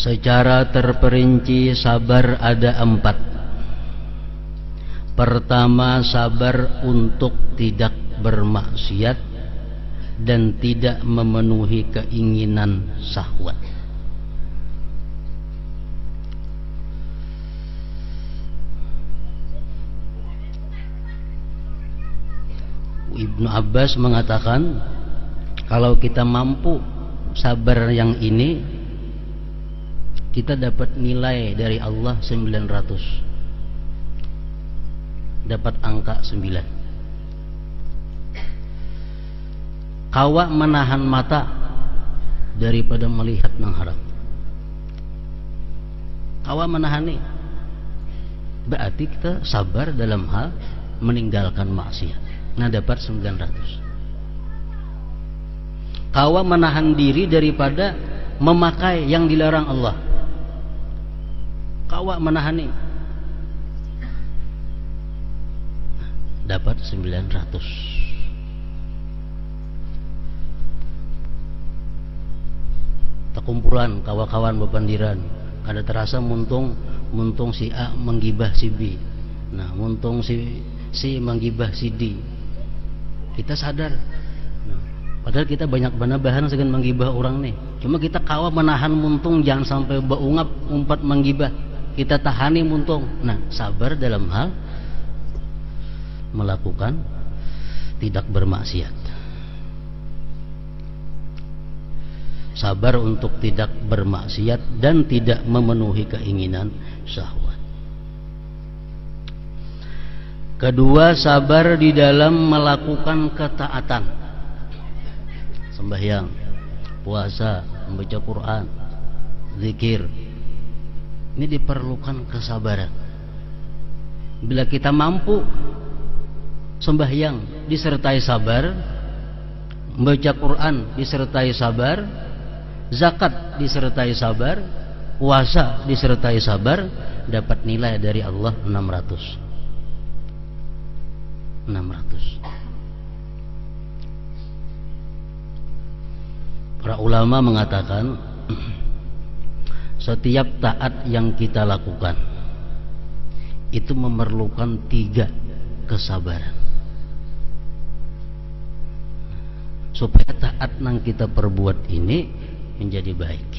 Secara terperinci sabar ada 4. Pertama, sabar untuk tidak bermaksiat dan tidak memenuhi keinginan syahwat. Ibnu Abbas mengatakan, kalau kita mampu sabar yang ini, kita dapat nilai dari Allah 900. Dapat angka 9. Kawa menahan mata daripada melihat yang haram. Kawa menahani, berarti kita sabar dalam hal meninggalkan maksiat. Nah, dapat 900. Kawa menahan diri daripada memakai yang dilarang Allah. Kawa menahani, dapat 900. Terkumpulan kawan-kawan bepandiran, ada terasa muntung si A menggibah si B. Nah, muntung si menggibah si D. Kita sadar. Nah, padahal kita banyak bahan dengan menggibah orang nih. Cuma kita kawa menahan muntung jangan sampai beungap umpat menggibah. Kita tahani muntung. Nah, sabar dalam hal melakukan tidak bermaksiat. Sabar untuk tidak bermaksiat dan tidak memenuhi keinginan syahwat. Kedua, sabar di dalam melakukan ketaatan. Sembahyang, puasa, membaca Quran, zikir. Ini diperlukan kesabaran. Bila kita mampu sembahyang disertai sabar, membaca Quran disertai sabar, zakat disertai sabar, puasa disertai sabar, dapat nilai dari Allah 600. Para ulama mengatakan setiap taat yang kita lakukan itu memerlukan 3 kesabaran. Supaya taat yang kita perbuat ini menjadi baik.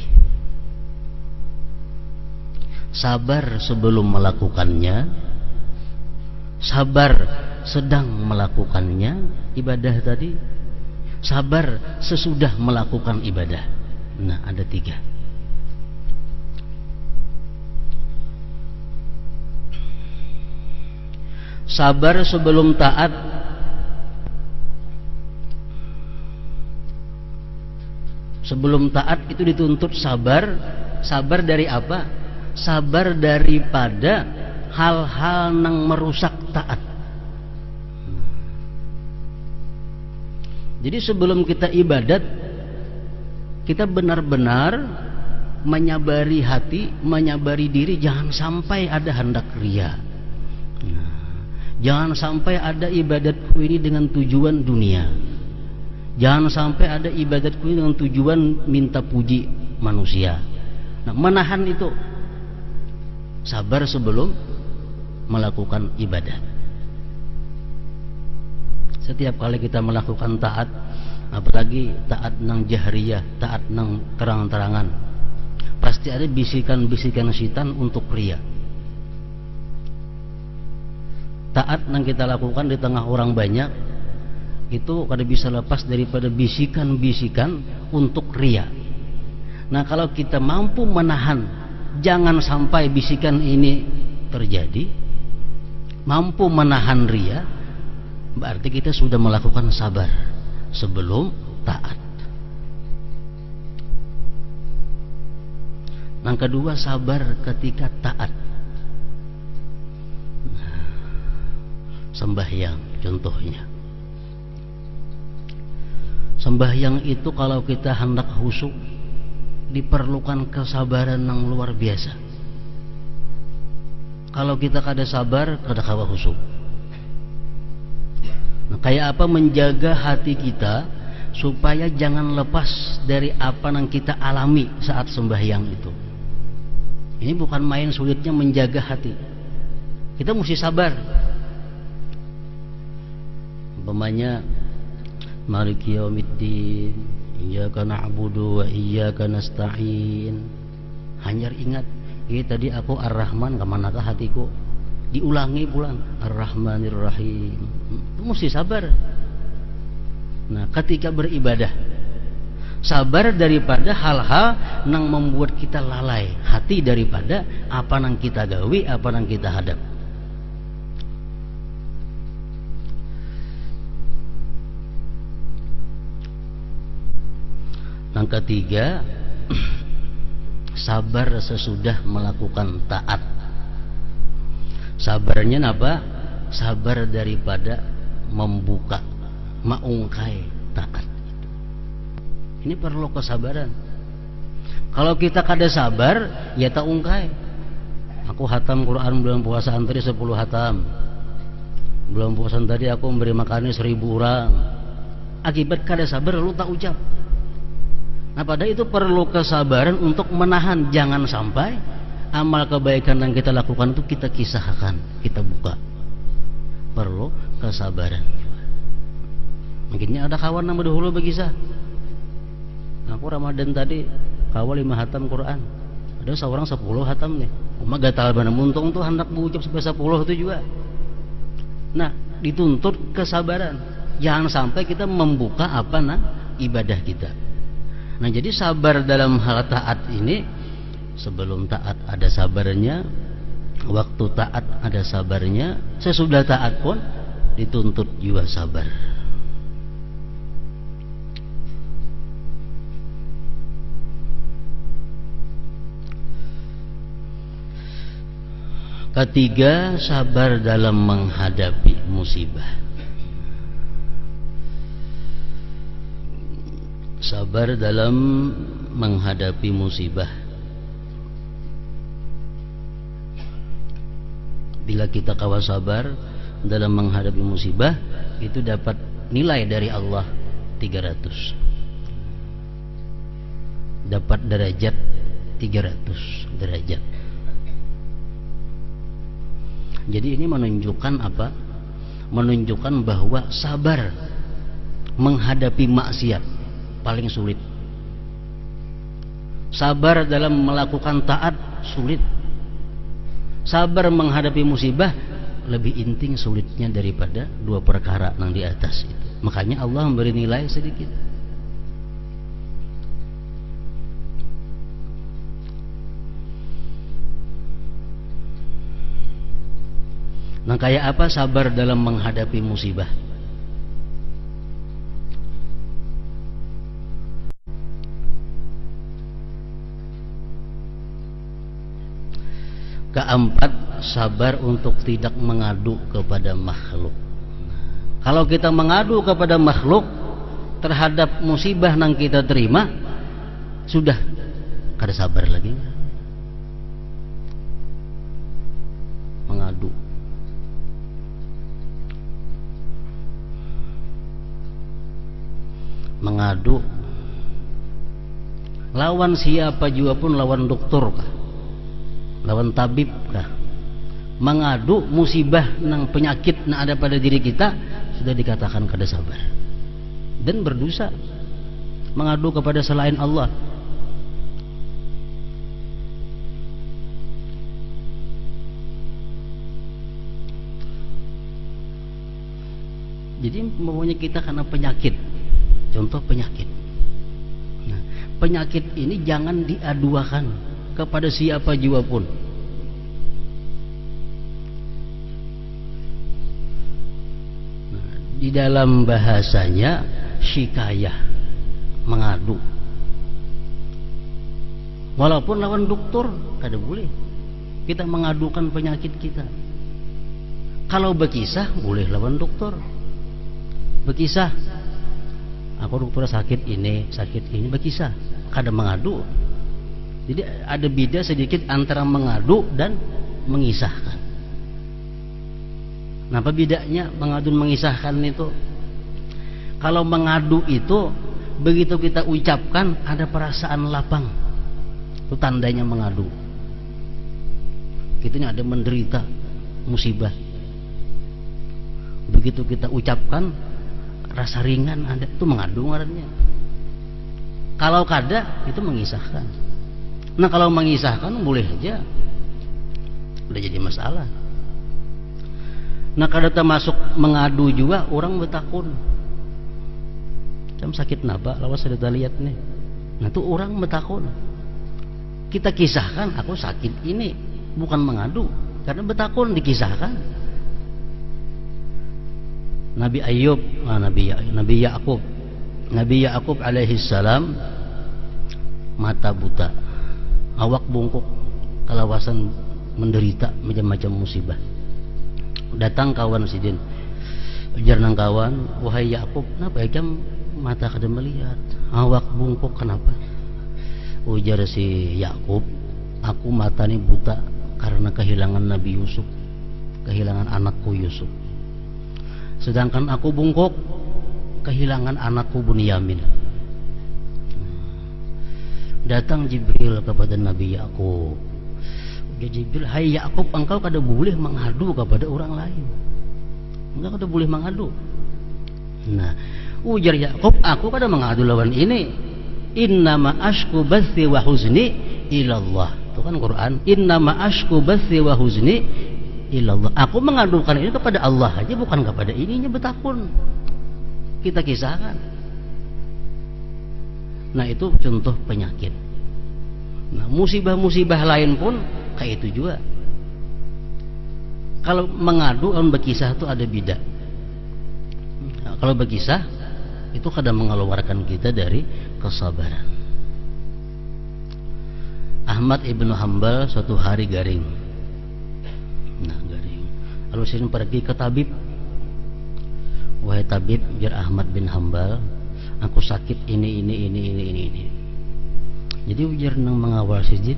Sabar sebelum melakukannya, sabar sedang melakukannya, ibadah tadi, sabar sesudah melakukan ibadah. Nah, ada 3. Sabar sebelum taat. Sebelum taat itu dituntut sabar. Sabar dari apa? Sabar daripada hal-hal yang merusak taat. Jadi sebelum kita ibadat, kita benar-benar menyabari hati, menyabari diri, jangan sampai ada hendak ria. Jangan sampai ada ibadatku ini dengan tujuan dunia. Jangan sampai ada ibadatku ini dengan tujuan minta puji manusia. Nah, menahan itu. Sabar sebelum melakukan ibadah. Setiap kali kita melakukan taat, apalagi taat nang jahriyah, taat nang terang-terangan, pasti ada bisikan-bisikan syaitan untuk ria. Taat yang kita lakukan di tengah orang banyak itu kada bisa lepas daripada bisikan-bisikan untuk ria. Nah, kalau kita mampu menahan jangan sampai bisikan ini terjadi, mampu menahan ria, berarti kita sudah melakukan sabar sebelum taat. Yang kedua, sabar ketika taat. Sembahyang contohnya. Sembahyang itu kalau kita hendak khusyuk diperlukan kesabaran yang luar biasa. Kalau kita kada sabar, kada kawa khusyuk. Nah, kayak apa menjaga hati kita supaya jangan lepas dari apa yang kita alami saat sembahyang itu. Ini bukan main sulitnya menjaga hati. Kita mesti sabar. Umpamanya Maliki yaumiddin, iyyaka na'budu wa iyyaka nasta'in. Hanya ingat, tadi aku Ar-Rahman, kemanakah hatiku? Diulangi pulang, Ar-Rahmanir Rahim. Itu mesti sabar. Nah, ketika beribadah, sabar daripada hal-hal yang membuat kita lalai hati, daripada apa yang kita gawe, apa yang kita hadap. Yang ketiga, sabar sesudah melakukan taat. Sabarnya apa? Sabar daripada membuka, maungkai taat. Ini perlu kesabaran. Kalau kita kada sabar, ya tak ungkai. Aku hatam Quran bulan puasa tadi 10 hatam. Bulan puasa tadi aku memberi makan 1000 orang. Akibat kada sabar lu tak ucap. Nah, pada itu perlu kesabaran untuk menahan, jangan sampai amal kebaikan yang kita lakukan itu kita kisahkan, kita buka. Perlu kesabaran. Mungkinnya ada kawan yang berdahulu berkisah. Aku Ramadan tadi kawal 5 hatam Quran. Ada seorang 10 hatam nih. Uma gatal mana muntung tuh hendak mengucap sampai 10 itu juga. Nah, dituntut kesabaran. Jangan sampai kita membuka ibadah kita. Nah, jadi sabar dalam hal taat ini, sebelum taat ada sabarnya, waktu taat ada sabarnya, sesudah taat pun dituntut juga sabar. Ketiga, sabar dalam menghadapi musibah. Sabar dalam menghadapi musibah. Bila kita kawa sabar dalam menghadapi musibah, itu dapat nilai dari Allah 300. Dapat derajat 300 derajat. Jadi ini menunjukkan apa? Menunjukkan bahwa sabar menghadapi maksiat paling sulit. Sabar dalam melakukan taat sulit. Sabar menghadapi musibah lebih inting sulitnya daripada 2 perkara yang di atas itu. Makanya Allah memberi nilai sedikit. Nah, kayak apa sabar dalam menghadapi musibah? Keempat, sabar untuk tidak mengadu kepada makhluk. Kalau kita mengadu kepada makhluk terhadap musibah yang kita terima, sudah kada sabar lagi. Mengadu. Mengadu. Lawan siapa juga pun, lawan dokter kah? Lawan tabib kah? Mengadu musibah nang penyakit yang ada pada diri kita, sudah dikatakan kada sabar dan berdosa. Mengadu kepada selain Allah. Jadi maunya kita karena penyakit, contoh penyakit. Nah, penyakit ini jangan diaduakan kepada siapa jua pun. Nah, di dalam bahasanya syikayah, mengadu. Walaupun lawan dokter kada boleh kita mengadukan penyakit kita. Kalau berkisah boleh lawan dokter. Berkisah, aku dokter sakit ini berkisah, kada mengadu. Jadi ada beda sedikit antara mengadu dan mengisahkan. Nah, apa bedanya mengadu dan mengisahkan itu? Kalau mengadu itu begitu kita ucapkan ada perasaan lapang, itu tandanya mengadu. Kitanya ada menderita musibah. Begitu kita ucapkan rasa ringan ada, itu mengadu ngarannya. Kalau kada itu mengisahkan. Nah kalau mengisahkan boleh aja, udah jadi masalah. Nah kada termasuk mengadu juga orang betakun. Jam sakit napa, lawas ada lihat nih. Nah itu orang betakun. Kita kisahkan, aku sakit ini, bukan mengadu, karena betakun dikisahkan. Nabi Ayub, Nabi Yakub alaihi salam mata buta, awak bungkuk, kalawasan menderita macam-macam musibah. Datang kawan sidin, ujar nang kawan, wahai Yakub, kenapa ya jam mata kada melihat, awak bungkuk kenapa? Ujar si Yakub, aku mata ini buta karena kehilangan Nabi Yusuf, kehilangan anakku Yusuf. Sedangkan aku bungkuk kehilangan anakku Bunyamin. Datang Jibril kepada Nabi Yakub. Ujar Jibril, hai Yakub, engkau kada boleh mengadu kepada orang lain. Engkau kada boleh mengadu. Nah, ujar Yakub, aku kada mengadu lawan ini. Innama ashku bathi wa huzni ilallah. Itu kan Quran. Innama ashku bathi wa huzni ilallah. Aku mengadukan ini kepada Allah aja, bukan kepada ininya betakun. Kita kisahkan. Nah itu contoh penyakit. Nah musibah-musibah lain pun kayak itu juga. Kalau mengadu, kalau berkisah itu ada beda. Nah, kalau berkisah itu kadang mengeluarkan kita dari kesabaran. Ahmad ibnu Hanbal suatu hari garing. Nah garing. Lalu sering pergi ke tabib. Wahai tabib, ujar Ahmad bin Hanbal, aku sakit ini. Jadi ujar nang mengawal sijin,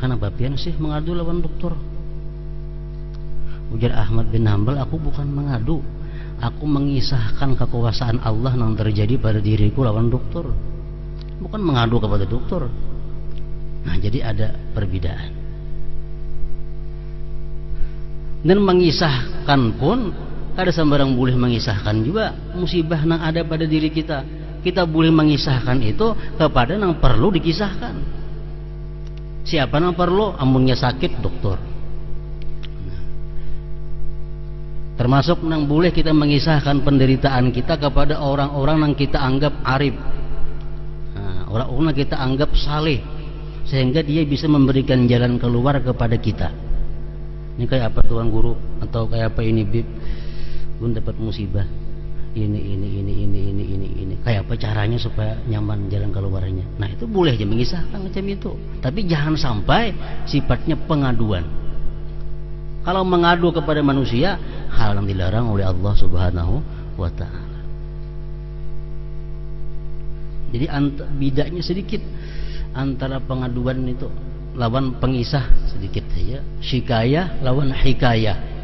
kenapa pian sih mengadu lawan dokter? Ujar Ahmad bin Hanbal, aku bukan mengadu, aku mengisahkan kekuasaan Allah yang terjadi pada diriku lawan dokter, bukan mengadu kepada dokter. Nah jadi ada perbedaan. Dan mengisahkan pun kada sembarang boleh mengisahkan juga musibah yang ada pada diri kita. Kita boleh mengisahkan itu kepada yang perlu dikisahkan. Siapa yang perlu? Amunnya sakit dokter. Termasuk yang boleh kita mengisahkan penderitaan kita kepada orang-orang yang kita anggap arif, orang-orang yang kita anggap saleh, sehingga dia bisa memberikan jalan keluar kepada kita. Ini kayak apa tuan guru, atau kayak apa ini bib, pun dapat musibah ini kayak apa caranya supaya nyaman jalan keluarnya. Nah itu boleh aja mengisahkan macam itu, tapi jangan sampai sifatnya pengaduan. Kalau mengadu kepada manusia, hal yang dilarang oleh Allah Subhanahu wa ta'ala. Jadi bedanya sedikit antara pengaduan itu lawan pengisah sedikit saja. Syikayah lawan hikayah.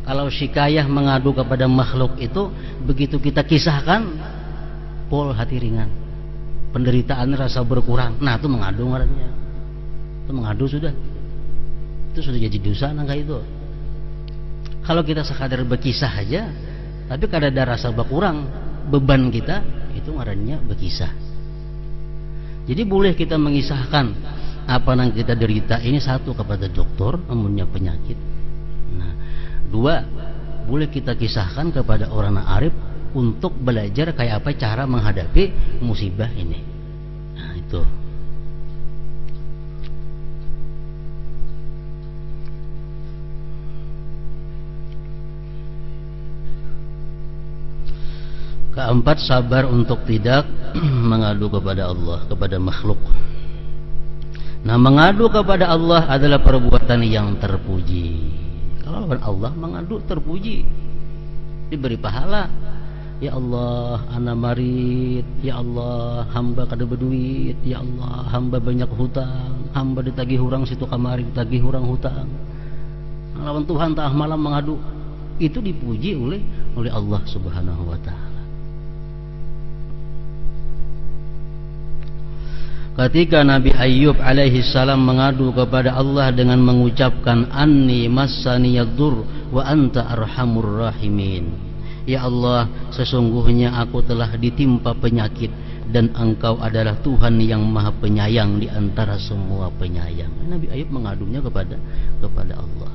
Kalau syikayah mengadu kepada makhluk itu, begitu kita kisahkan, pol hati ringan, penderitaan rasa berkurang. Nah itu mengadu ngarannya. Itu mengadu sudah. Itu sudah jadi dosa nangka itu. Kalau kita sekadar berkisah aja, tapi kada ada rasa berkurang beban kita, itu ngarannya berkisah. Jadi boleh kita mengisahkan apa yang kita derita ini, satu kepada dokter amunnya penyakit. Nah, dua, boleh kita kisahkan kepada orang arif untuk belajar kayak apa cara menghadapi musibah ini. Nah itu. Keempat, sabar untuk tidak mengadu kepada Allah, kepada makhluk. Nah, mengadu kepada Allah adalah perbuatan yang terpuji. Kalau Allah mengadu terpuji, diberi pahala. Ya Allah, ana marid. Ya Allah, hamba kada berduit. Ya Allah, hamba banyak hutang. Hamba ditagih hurang situ kamari, ditagih hurang hutang. Lawan Tuhan tah malam mengadu, itu dipuji oleh Allah Subhanahu wa ta'ala. ketika Nabi Ayyub alaihi salam mengadu kepada Allah dengan mengucapkan anni massaniyaddur wa anta arhamur rahimin. Ya Allah, sesungguhnya aku telah ditimpa penyakit dan Engkau adalah Tuhan yang Maha Penyayang di antara semua penyayang. Nabi Ayub mengadunya kepada Allah.